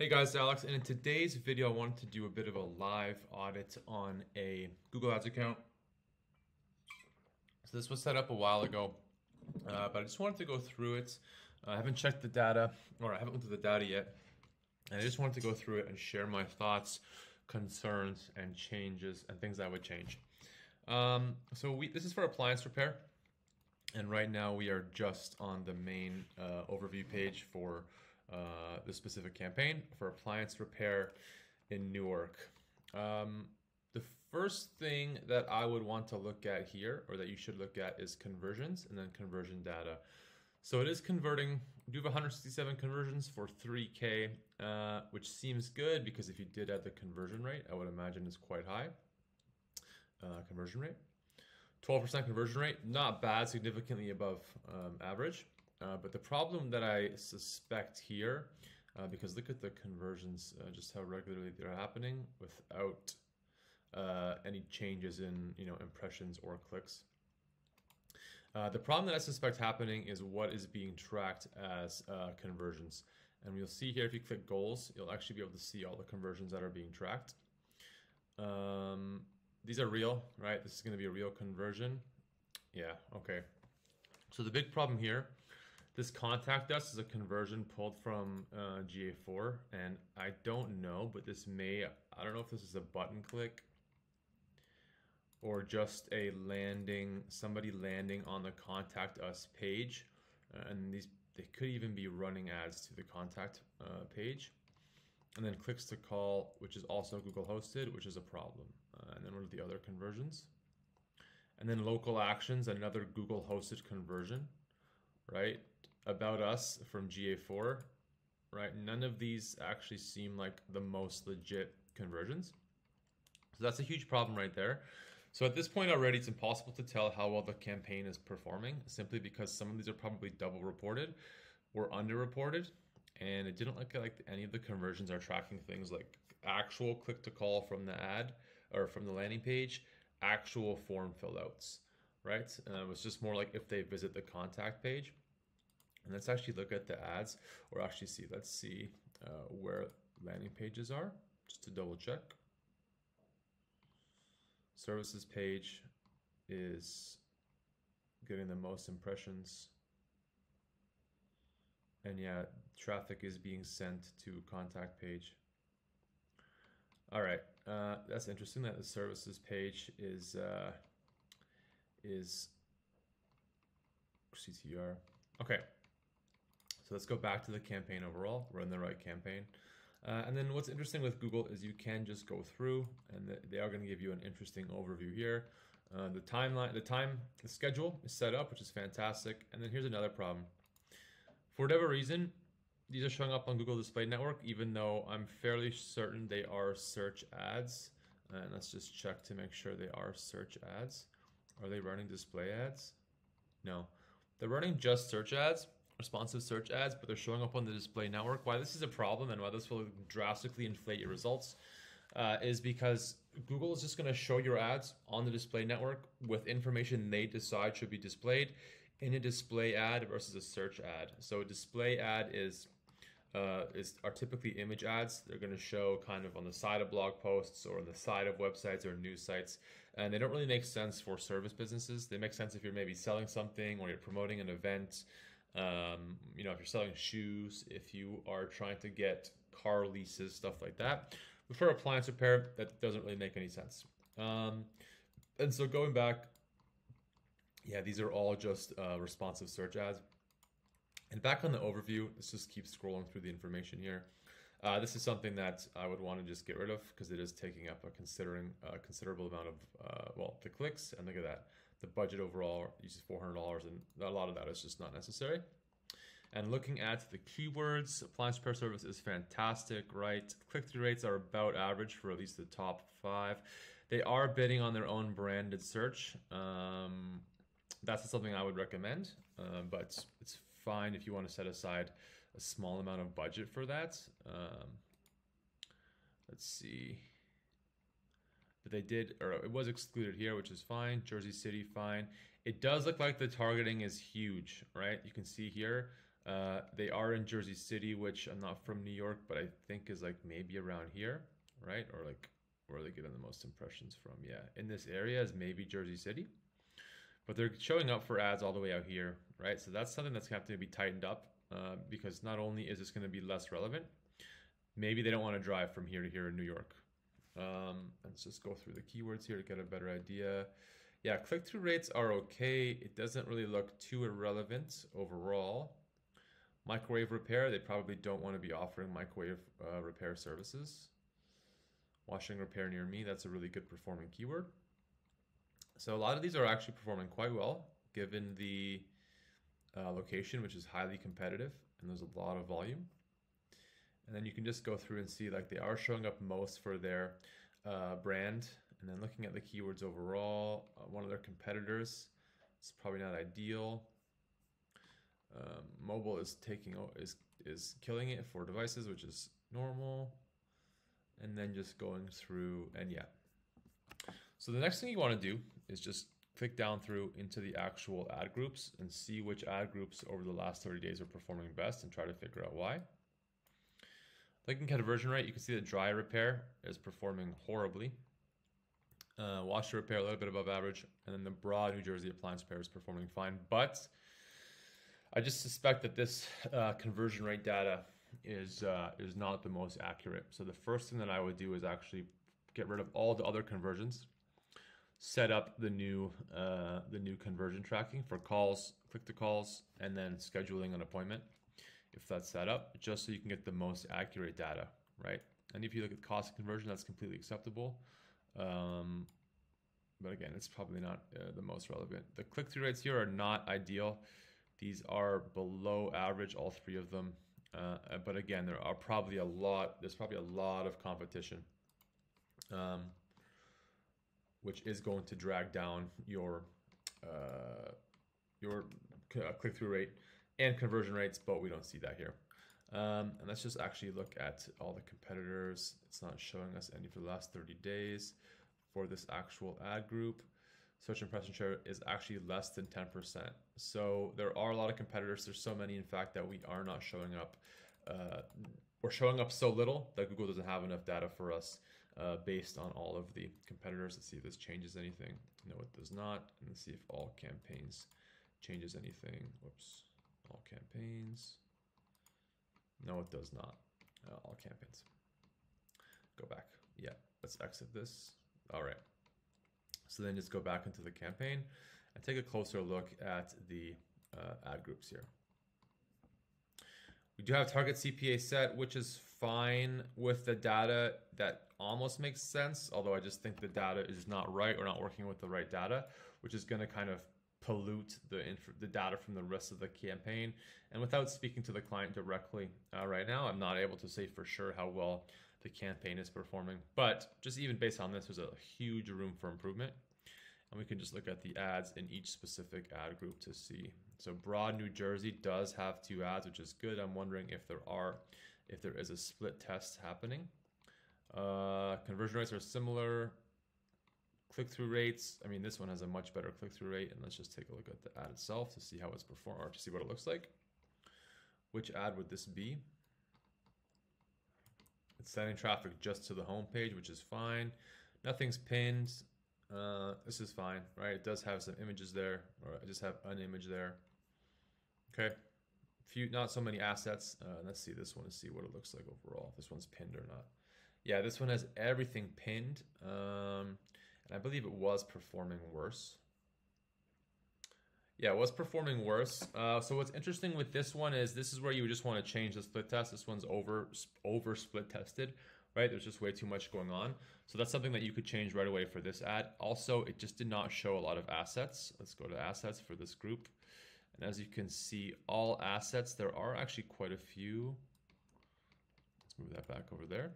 Hey guys, Alex, and in today's video I wanted to do a bit of a live audit on a Google Ads account. So this was set up a while ago, but I just wanted to go through it. I haven't checked the data, or I haven't looked at the data yet, and I just wanted to go through it and share my thoughts, concerns, and changes, and things I would change. This is for appliance repair, and right now we are just on the main overview page for the specific campaign for appliance repair in Newark. The first thing that I would want to look at here, or that you should look at, is conversions and then conversion data. So it is converting. We do have 167 conversions for 3K, which seems good because if you did add the conversion rate, I would imagine is quite high. Conversion rate. 12% conversion rate, not bad, significantly above average. But the problem that I suspect here, because look at the conversions, just how regularly they're happening without any changes in impressions or clicks. The problem that I suspect happening is what is being tracked as conversions. And you'll see here, if you click goals, you'll actually be able to see all the conversions that are being tracked. These are real, right? This is going to be a real conversion. Yeah, okay. So the big problem here, this contact us is a conversion pulled from GA4, and I don't know, but I don't know if this is a button click or just a somebody landing on the contact us page, and they could even be running ads to the contact page. And then clicks to call, which is also Google hosted, which is a problem. And then what are the other conversions? And then local actions, another Google hosted conversion, right? About us from GA4, right? None of these actually seem like the most legit conversions. So that's a huge problem right there. So at this point already, it's impossible to tell how well the campaign is performing, simply because some of these are probably double reported or underreported. And it didn't look like any of the conversions are tracking things like actual click to call from the ad or from the landing page, actual form fill outs, right? It was just more like if they visit the contact page. And let's actually look at the ads, or actually let's see where landing pages are, just to double check. Services page is getting the most impressions. And yeah, traffic is being sent to contact page. All right, that's interesting that the services page is CTR. Okay, so let's go back to the campaign overall. We're in the right campaign. And then what's interesting with Google is you can just go through, and they are going to give you an interesting overview here. The schedule is set up, which is fantastic. And then here's another problem. For whatever reason, these are showing up on Google Display Network, even though I'm fairly certain they are search ads. And let's just check to make sure they are search ads. Are they running display ads? No. They're running just search ads, responsive search ads, but they're showing up on the display network. Why this is a problem and why this will drastically inflate your results is because Google is just going to show your ads on the display network with information they decide should be displayed in a display ad versus a search ad. So a display ad are typically image ads. They're going to show kind of on the side of blog posts or on the side of websites or news sites, and they don't really make sense for service businesses. They make sense if you're maybe selling something or you're promoting an event. If you're selling shoes, if you are trying to get car leases, stuff like that. But for appliance repair, that doesn't really make any sense. And so going back, yeah, these are all just responsive search ads. And back on the overview, let's just keep scrolling through the information here. This is something that I would want to just get rid of because it is taking up a considerable amount of, the clicks. And look at that. The budget overall uses $400, and a lot of that is just not necessary. And looking at the keywords, appliance repair service is fantastic, right? Click-through rates are about average for at least the top 5. They are bidding on their own branded search. That's something I would recommend, but it's fine if you want to set aside a small amount of budget for that. Let's see. But they did, or it was excluded here, which is fine. Jersey City, fine. It does look like the targeting is huge, right? You can see here They are in Jersey City, which I'm not from New York, but I think is like maybe around here, right? Or like where are they getting the most impressions from? Yeah, in this area is maybe Jersey City, but they're showing up for ads all the way out here, right? So that's something that's going to have to be tightened up because not only is this going to be less relevant, maybe they don't want to drive from here to here in New York. Let's just go through the keywords here to get a better idea. Yeah, click-through rates are okay. It doesn't really look too irrelevant overall. Microwave repair, they probably don't want to be offering microwave repair services. Washing repair near me, that's a really good performing keyword. So a lot of these are actually performing quite well given the location, which is highly competitive and there's a lot of volume. And then you can just go through and see like they are showing up most for their brand. And then looking at the keywords overall, one of their competitors, it's probably not ideal. Mobile is killing it for devices, which is normal. And then just going through and yeah. So the next thing you want to do is just click down through into the actual ad groups and see which ad groups over the last 30 days are performing best and try to figure out why. Looking at conversion rate, you can see that dry repair is performing horribly. Washer repair a little bit above average, and then the broad New Jersey appliance repair is performing fine. But I just suspect that this conversion rate data is not the most accurate. So the first thing that I would do is actually get rid of all the other conversions, set up the new conversion tracking for calls, click to calls, and then scheduling an appointment if that's set up, just so you can get the most accurate data, right? And if you look at cost of conversion, that's completely acceptable. But again, it's probably not the most relevant. The click-through rates here are not ideal. These are below average, all three of them. But again, there's probably a lot of competition, which is going to drag down your click-through rate and conversion rates, but we don't see that here. And let's just actually look at all the competitors. It's not showing us any for the last 30 days for this actual ad group. Search impression share is actually less than 10%. So there are a lot of competitors. There's so many, in fact, that we are not showing up. We're showing up so little that Google doesn't have enough data for us based on all of the competitors. Let's see if this changes anything. No, it does not. And let's see if all campaigns changes anything. Whoops. All campaigns. No, it does not. All campaigns. Go back. Yeah, let's exit this. All right. So then just go back into the campaign and take a closer look at the ad groups here. We do have target CPA set, which is fine with the data. That almost makes sense, although I just think the data is not right or not working with the right data, which is going to kind of pollute the data from the rest of the campaign. And without speaking to the client directly right now, I'm not able to say for sure how well the campaign is performing. But just even based on this, there's a huge room for improvement. And we can just look at the ads in each specific ad group to see. So broad New Jersey does have 2 ads, which is good. I'm wondering if there is a split test happening. Conversion rates are similar. Click-through rates, I mean, this one has a much better click-through rate. And let's just take a look at the ad itself to see how it's performed, or to see what it looks like. Which ad would this be? It's sending traffic just to the home page, which is fine. Nothing's pinned. This is fine, right? It does have some images there, or I just have an image there. Okay, not so many assets. Let's see this one and see what it looks like overall. If this one's pinned or not. Yeah, this one has everything pinned, and I believe it was performing worse. Yeah, it was performing worse. So what's interesting with this one is this is where you just want to change the split test. This one's over split tested, right? There's just way too much going on. So that's something that you could change right away for this ad. Also, it just did not show a lot of assets. Let's go to assets for this group. And as you can see, all assets, there are actually quite a few. Let's move that back over there.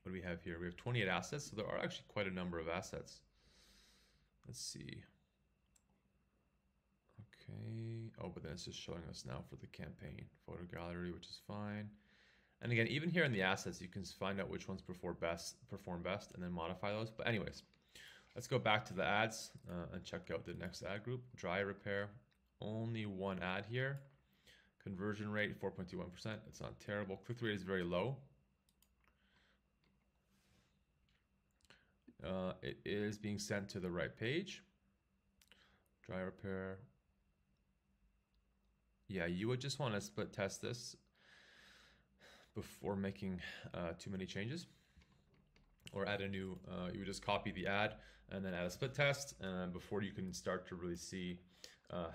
What do we have here? We have 28 assets, so there are actually quite a number of assets. Let's see. Okay. Oh, but then it's just showing us now for the campaign photo gallery, which is fine. And again, even here in the assets, you can find out which ones perform best, and then modify those. But anyways, let's go back to the ads and check out the next ad group. Dry repair, only 1 ad here. Conversion rate 4.21%. It's not terrible. Click-through rate is very low. It is being sent to the right page. Dry repair. Yeah, you would just want to split test this before making too many changes, or add a new, you would just copy the ad and then add a split test before you can start to really see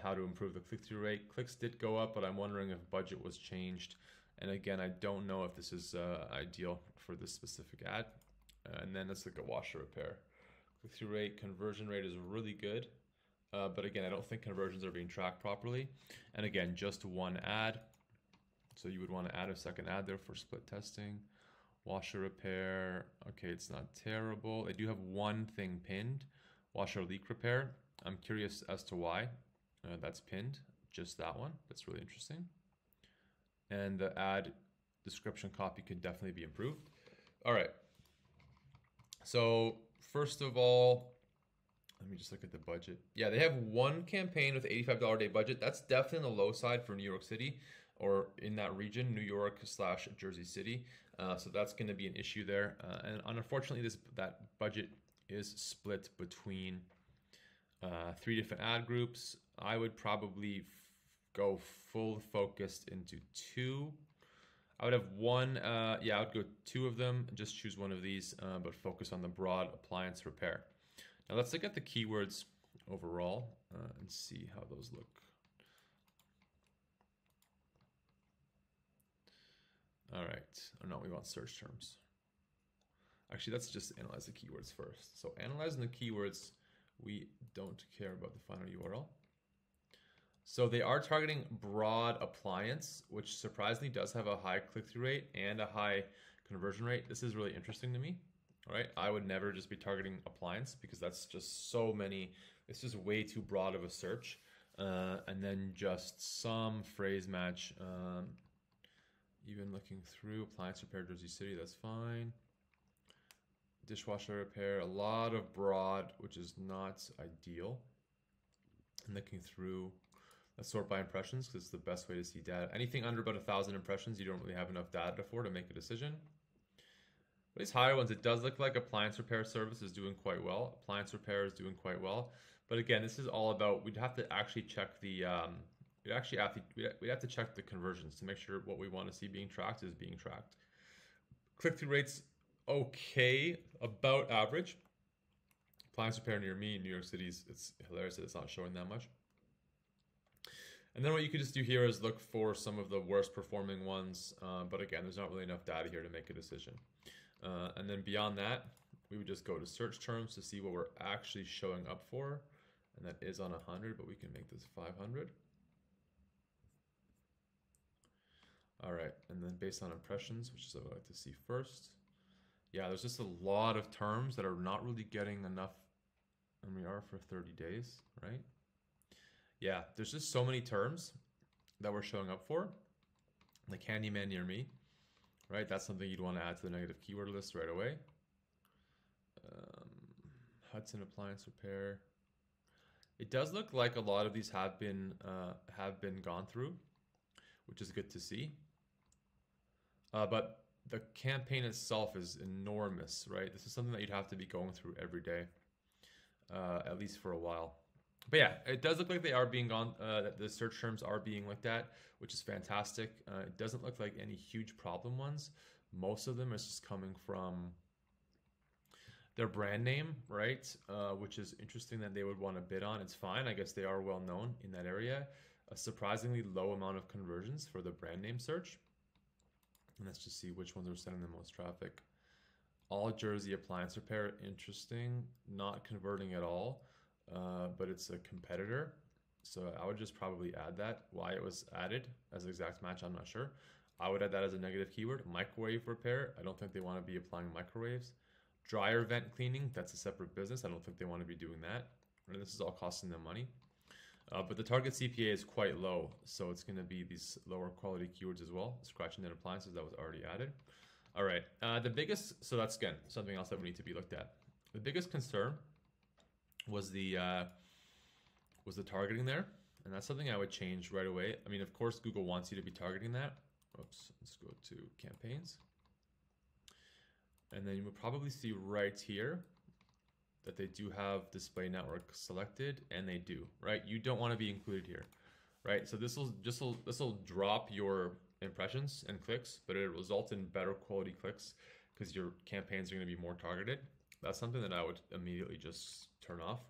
how to improve the click-through rate. Clicks did go up, but I'm wondering if budget was changed. And again, I don't know if this is ideal for this specific ad. And then let's look at washer repair. Click-through rate, conversion rate is really good. But again, I don't think conversions are being tracked properly. And again, just one ad. So you would want to add a second ad there for split testing. Washer repair, okay, it's not terrible. They do have one thing pinned, washer leak repair. I'm curious as to why that's pinned, just that one. That's really interesting. And the ad description copy could definitely be improved. All right. So first of all, let me just look at the budget. Yeah, they have one campaign with $85 a day budget. That's definitely on the low side for New York City, or in that region, New York / Jersey City. So that's going to be an issue there. And unfortunately, that budget is split between 3 different ad groups. I would probably go full focused into 2. I would have one, yeah, I would go 2 of them, just choose one of these, but focus on the broad appliance repair. Now let's look at the keywords overall and see how those look. All right, oh no, we want search terms. Actually, let's just analyze the keywords first. So analyzing the keywords, we don't care about the final URL. So they are targeting broad appliance, which surprisingly does have a high click-through rate and a high conversion rate. This is really interesting to me. All right, I would never just be targeting appliance because that's just so many, it's just way too broad of a search. And then just some phrase match. Even looking through appliance repair, Jersey City, that's fine. Dishwasher repair, a lot of broad, which is not ideal. And looking through, let's sort by impressions because it's the best way to see data. Anything under about 1,000 impressions, you don't really have enough data for to make a decision. But these higher ones, it does look like appliance repair service is doing quite well. Appliance repair is doing quite well. But again, this is all about, we'd have to actually check the, we'd have to check the conversions to make sure what we want to see being tracked is being tracked. Click-through rates, okay, about average. Appliance repair near me in New York City, it's hilarious that it's not showing that much. And then what you could just do here is look for some of the worst performing ones. But again, there's not really enough data here to make a decision. And then beyond that, we would just go to search terms to see what we're actually showing up for. And that is on 100, but we can make this 500. All right, and then based on impressions, which is what I like to see first. Yeah, there's just a lot of terms that are not really getting enough, and we are for 30 days, right? Yeah, there's just so many terms that we're showing up for. Like handyman near me, right? That's something you'd want to add to the negative keyword list right away. Hudson appliance repair. It does look like a lot of these have been gone through, which is good to see. But the campaign itself is enormous, right? This is something that you'd have to be going through every day, at least for a while. But yeah, it does look like they are being gone, the search terms are being looked at, which is fantastic. It doesn't look like any huge problem ones. Most of them is just coming from their brand name, right? Which is interesting that they would want to bid on. It's fine. I guess they are well known in that area. A surprisingly low amount of conversions for the brand name search. And let's just see which ones are sending the most traffic. All Jersey appliance repair, interesting. Not converting at all, but it's a competitor. So I would just probably add that. Why it was added as an exact match, I'm not sure. I would add that as a negative keyword. Microwave repair, I don't think they want to be applying microwaves. Dryer vent cleaning, that's a separate business. I don't think they want to be doing that. And this is all costing them money. But the target CPA is quite low, so it's going to be these lower quality keywords as well. Scratching net appliances, that was already added. All right, the biggest, so that's again something else that we need to be looked at. The biggest concern was the targeting there. And that's something I would change right away. I mean, of course, Google wants you to be targeting that. Oops, let's go to campaigns. And then you will probably see right here that they do have display network selected, and they do, right? You don't want to be included here, right? So this will drop your impressions and clicks, but it'll result in better quality clicks because your campaigns are going to be more targeted. That's something that I would immediately just turn off.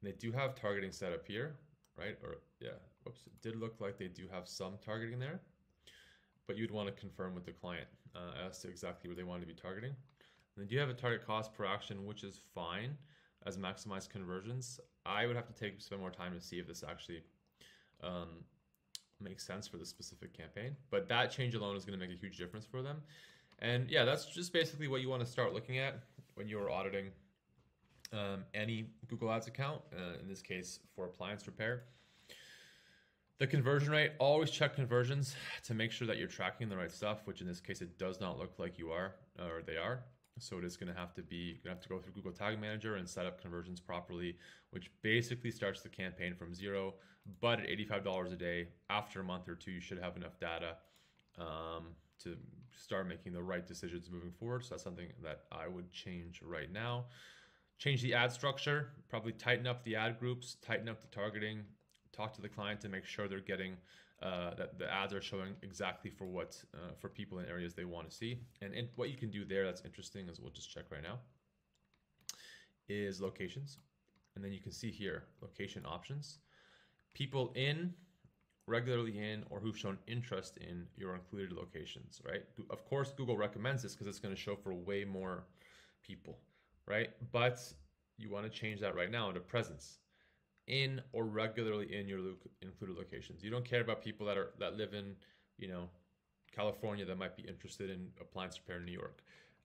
And they do have targeting set up here, right? Or yeah, whoops, it did look like they do have some targeting there, but you'd want to confirm with the client as to exactly what they want to be targeting. And then you have a target cost per action, which is fine as maximized conversions. I would have to spend more time to see if this actually makes sense for this specific campaign. But that change alone is going to make a huge difference for them. And yeah, that's just basically what you want to start looking at when you're auditing any Google Ads account, in this case for appliance repair. The conversion rate, always check conversions to make sure that you're tracking the right stuff, which in this case, it does not look like you are, or they are. So it is going to have to be, you're going to have to go through Google Tag Manager and set up conversions properly, which basically starts the campaign from 0, but at $85 a day, after a month or two, you should have enough data to start making the right decisions moving forward. So that's something that I would change right now. Change the ad structure, probably tighten up the ad groups, tighten up the targeting, talk to the client to make sure they're getting that the ads are showing exactly for what for people in areas they want to see. And what you can do there that's interesting, as we'll just check right now, is locations. And then you can see here, location options. People regularly in, or who've shown interest in your included locations, right? Of course, Google recommends this because it's going to show for way more people, right? But you want to change that right now into presence, in or regularly in your included locations. You don't care about people that live in, California that might be interested in appliance repair in New York.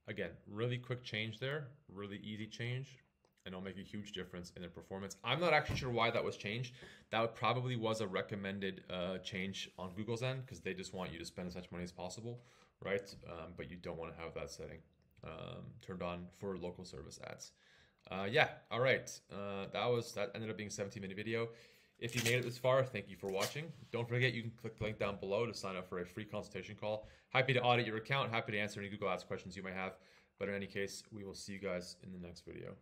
Again, really quick change there, really easy change, and it'll make a huge difference in their performance. I'm not actually sure why that was changed. That probably was a recommended change on Google's end because they just want you to spend as much money as possible, right? But you don't want to have that setting turned on for local service ads. Yeah, all right. That ended up being a 17-minute video. If you made it this far, thank you for watching. Don't forget, you can click the link down below to sign up for a free consultation call. Happy to audit your account. Happy to answer any Google Ads questions you might have. But in any case, we will see you guys in the next video.